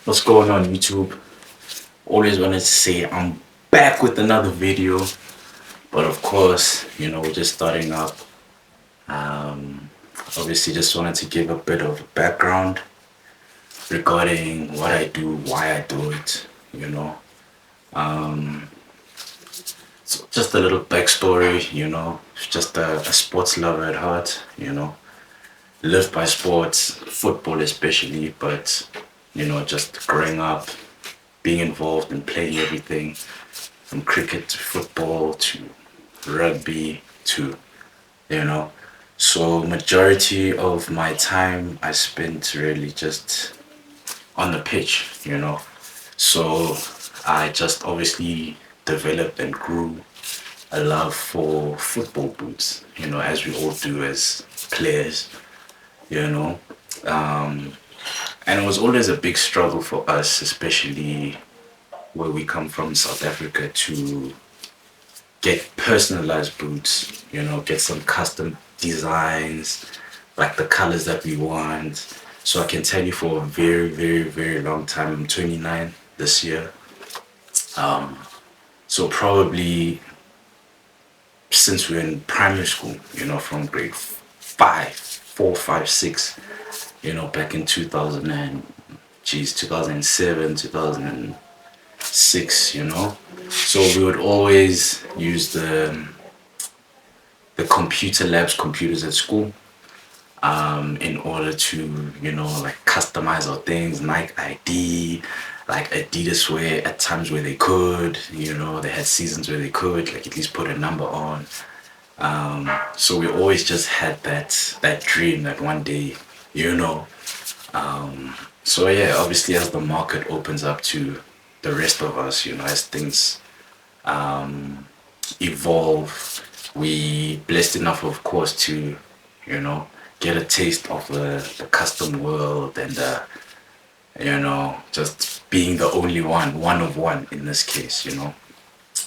What's going on, YouTube? Always wanted to say I'm back with another video, but of course, we're just starting up. Um, Obviously, just wanted to give a bit of background regarding what I do, why I do it, you know. Um, so just a little backstory, just a sports lover at heart, live by sports, football especially, but, just growing up, being involved in playing everything from cricket to football to rugby to, you know. So majority of my time I spent really just on the pitch, So I just obviously developed and grew a love for football boots, as we all do as players, you know. Um, and it was always a big struggle for us, especially where we come from, South Africa, to get personalized boots, get some custom designs, like the colors that we want. So I can tell you for a very, very, very long time, I'm 29 this year. So probably since we were in primary school, from grade 5, 4, 5, 6, back in 2007, 2006, So we would always use the computer labs, computers at school, in order to, like customize our things, Nike ID, like Adidas wear at times where they could, they had seasons where they could, like at least put a number on. So we always just had that dream that one day, you know. So yeah, obviously as the market opens up to the rest of us, as things evolve, we blessed enough, of course, to, get a taste of the custom world and, just being the only one of one in this case.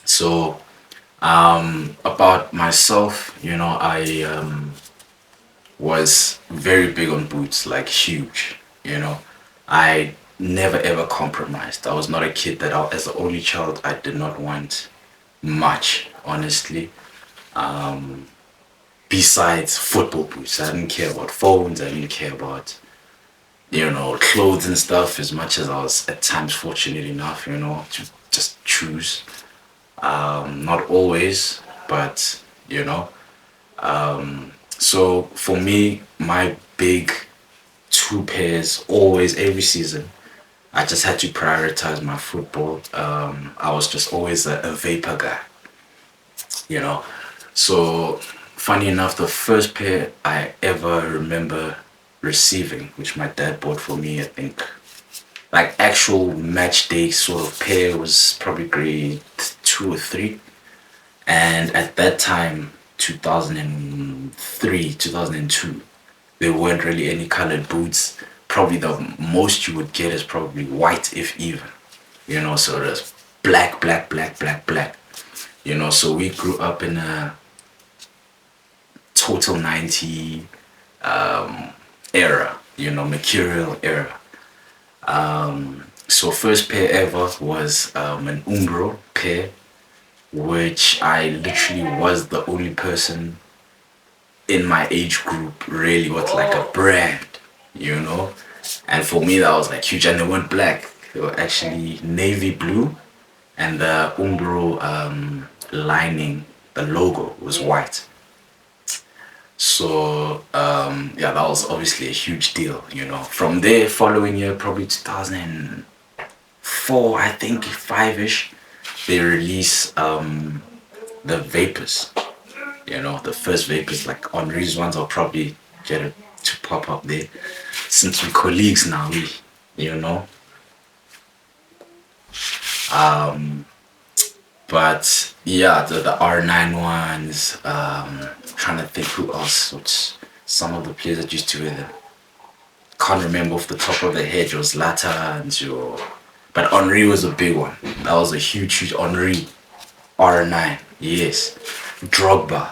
So about myself, I was very big on boots, like huge, I never ever compromised. I was not a kid that as the only child, I did not want much, honestly. Besides football boots, I didn't care about phones, I didn't care about, clothes and stuff, as much as I was at times fortunate enough, to just choose. Not always, but, so for me, my big two pairs, always, every season, I just had to prioritize my football. I was just always a vapor guy, you know. So funny enough, the first pair I ever remember receiving, which my dad bought for me, I think, like actual match day sort of pair, was probably grade 2 or 3. And at that time, 2003, 2002, there weren't really any colored boots. Probably the most you would get is probably white, if even. So there's black, black, black, black, black. So we grew up in a total 90 era, mercurial era. So first pair ever was an Umbro pair, which I literally was the only person in my age group really with like a brand, and for me that was like huge. And they weren't black, they were actually navy blue, and the Umbro lining, the logo was white. So yeah, that was obviously a huge deal. From there, following year, probably 2004, I think, 5ish, they release the vapors, the first vapors, like Henri's ones. I'll probably get it to pop up there, since we're colleagues now, you know but yeah, the R9 ones, trying to think who else, which some of the players that used to wear them, can't remember off the top of the head. It was Lata and your, but Henri was a big one. That was a huge Henri R9, yes. Drogba,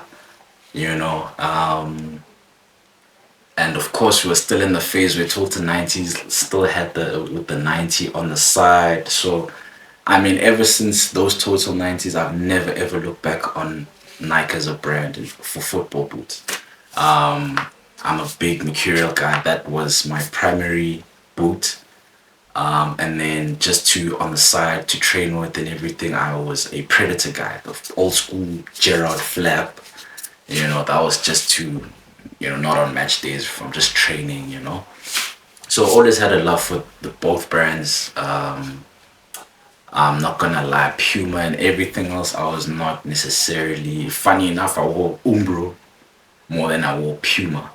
And of course, we were still in the phase where total 90s still had the 90 on the side. So, I mean, ever since those total 90s, I've never ever looked back on Nike as a brand for football boots. Um, I'm a big Mercurial guy. That was my primary boot. And then just to on the side to train with and everything, I was a Predator guy, the old school Gerard flap. That was just to, not on match days from just training, So always had a love for both brands. I'm not gonna lie, Puma and everything else, I was not necessarily, funny enough, I wore Umbro more than I wore Puma,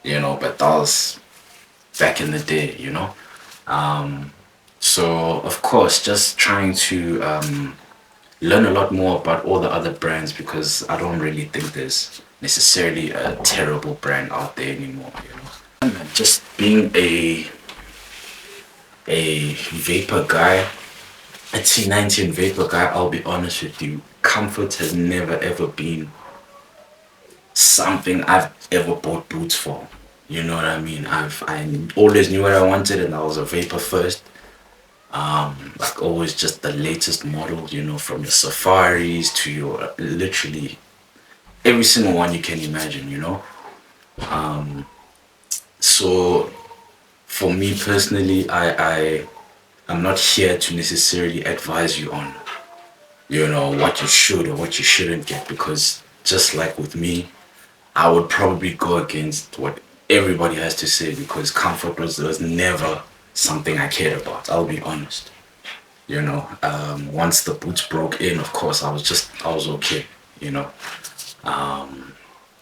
but that was back in the day. So of course, just trying to learn a lot more about all the other brands because I don't really think there's necessarily a terrible brand out there anymore. And just being a vapor guy, a T19 vapor guy, I'll be honest with you, comfort has never ever been something I've ever bought boots for. You know what I mean? I always knew what I wanted and I was a vapor first. Like always just the latest model, from your safaris to your literally every single one you can imagine. So for me personally, I'm not here to necessarily advise you on, what you should or what you shouldn't get, because just like with me, I would probably go against what everybody has to say because comfort was never something I cared about. I'll be honest. Once the boots broke in, of course, I was okay. You know.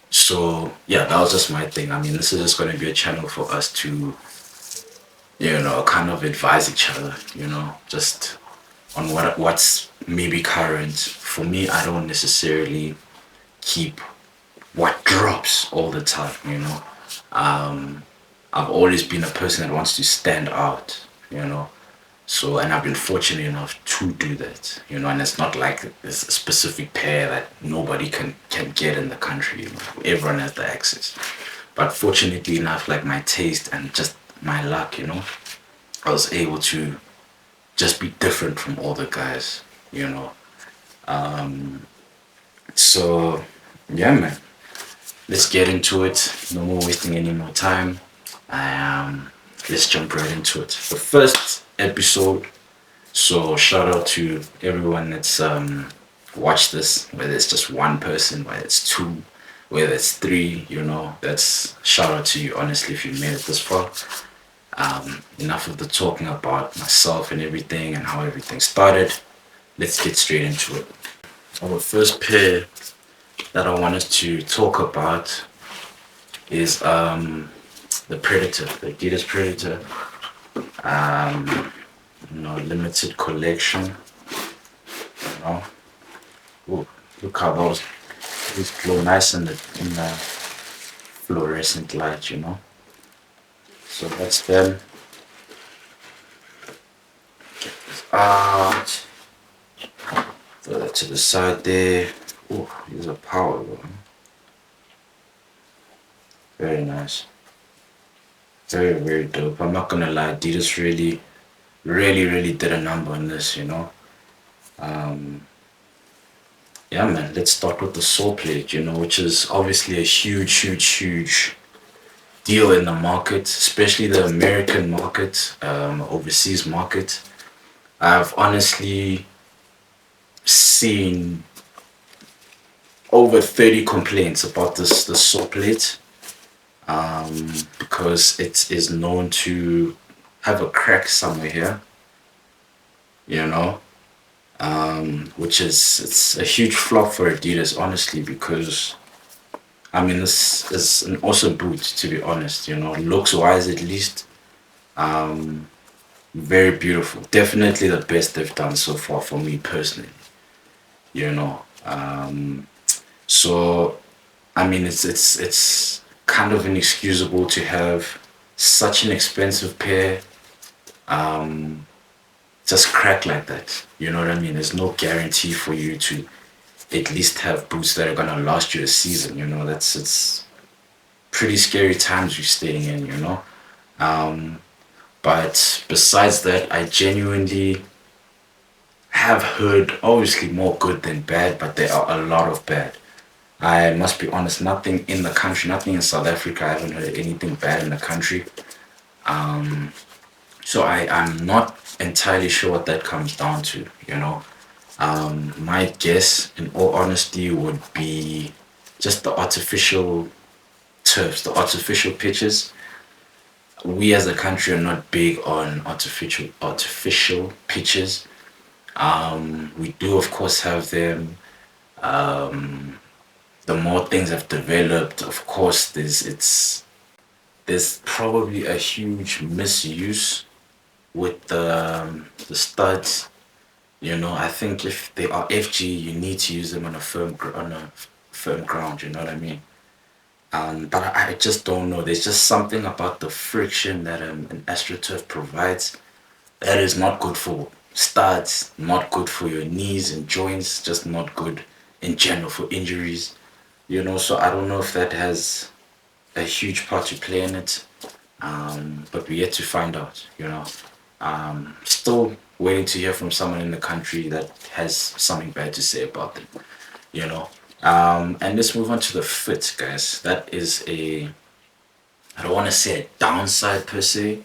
So yeah, that was just my thing. I mean, this is just going to be a channel for us to, kind of advise each other. Just on what's maybe current. For me, I don't necessarily keep what drops all the time. I've always been a person that wants to stand out. So, and I've been fortunate enough to do that, and it's not like this specific pair that nobody can get in the country. Everyone has the access. But fortunately enough, like my taste and just my luck, I was able to just be different from all the guys. So, yeah, man. Let's get into it. No more wasting any more time. Let's jump right into it. The first episode. So shout out to everyone that's watched this, whether it's just one person, whether it's two, whether it's three, that's shout out to you, honestly, if you made it this far. Enough of the talking about myself and everything and how everything started. Let's get straight into it. Our first pair that I wanted to talk about is the Predator, the Adidas Predator. Limited collection. Ooh, look how these glow nice in the fluorescent light. So that's them. Get this out. Throw that to the side there. Oh, these are power one. Very nice. Very, very dope. I'm not gonna lie, Adidas really did a number on this, Yeah, man, let's start with the sole plate, which is obviously a huge deal in the market, especially the American market, overseas market. I've honestly seen over 30 complaints about the sole plate, because it is known to have a crack somewhere here, which it's a huge flop for Adidas, honestly, because I mean, this is an awesome boot, to be honest, looks wise at least. Very beautiful, definitely the best they've done so far for me personally. So I mean, it's kind of inexcusable to have such an expensive pair just crack like that. You know what I mean? There's no guarantee for you to at least have boots that are gonna last you a season. It's pretty scary times we're staying in, you know. But besides that, I genuinely have heard obviously more good than bad, but there are a lot of bad. I must be honest, nothing in the country, nothing in South Africa, I haven't heard anything bad in the country. So I'm not entirely sure what that comes down to, you know. My guess, in all honesty, would be just the artificial turfs, the artificial pitches. We as a country are not big on artificial pitches. We do of course have them. The more things have developed, of course, there's probably a huge misuse with the studs. You know, I think if they are FG, you need to use them on a firm ground. You know what I mean? But I just don't know. There's just something about the friction that an AstroTurf provides that is not good for studs, not good for your knees and joints, just not good in general for injuries. You know, so I don't know if that has a huge part to play in it. But we're yet to find out, you know. Still waiting to hear from someone in the country that has something bad to say about them, you know. And let's move on to the fit, guys. That is I don't want to say a downside per se,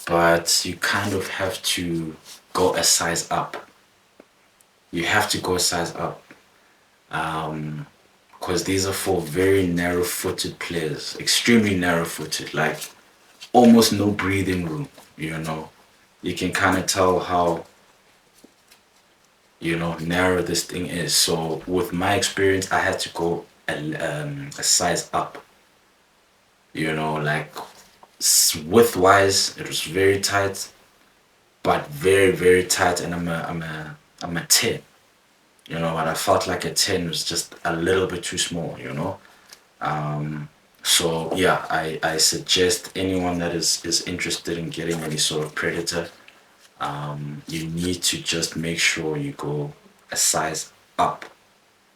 but you kind of have to go a size up. You have to go a size up. Because these are for very narrow-footed players, extremely narrow-footed, like almost no breathing room, you know. You can kind of tell how, you know, narrow this thing is. So with my experience, I had to go a size up, you know, like width-wise, it was very tight, but very, very tight, and I'm a 10. You know, but I felt like a 10 was just a little bit too small, you know. So yeah, I suggest anyone that is interested in getting any sort of Predator, you need to just make sure you go a size up,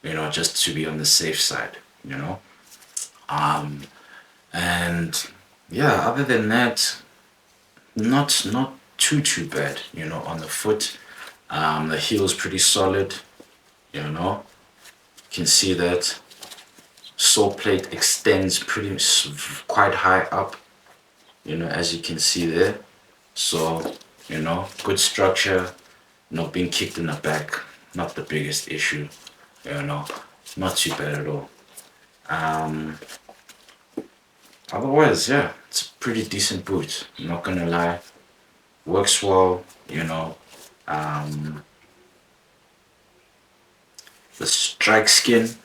you know, just to be on the safe side, you know. And yeah, other than that, not too bad, you know, on the foot. The heel's pretty solid, you know. You can see that sole plate extends quite high up, you know, as you can see there. So, you know, good structure, not being kicked in the back, not the biggest issue, you know, not too bad at all. Otherwise, yeah, it's a pretty decent boot, I'm not gonna lie. Works well, you know. The strike skin,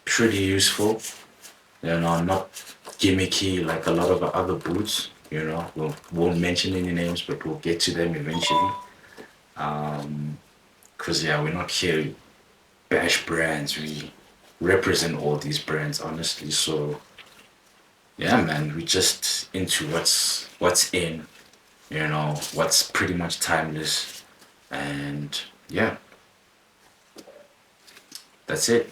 pretty useful, you know, not gimmicky like a lot of other boots, you know. Won't mention any names, but we'll get to them eventually. Because yeah, we're not here to bash brands, we represent all these brands honestly. So yeah, man, we just into what's in, you know, what's pretty much timeless. And yeah, that's it.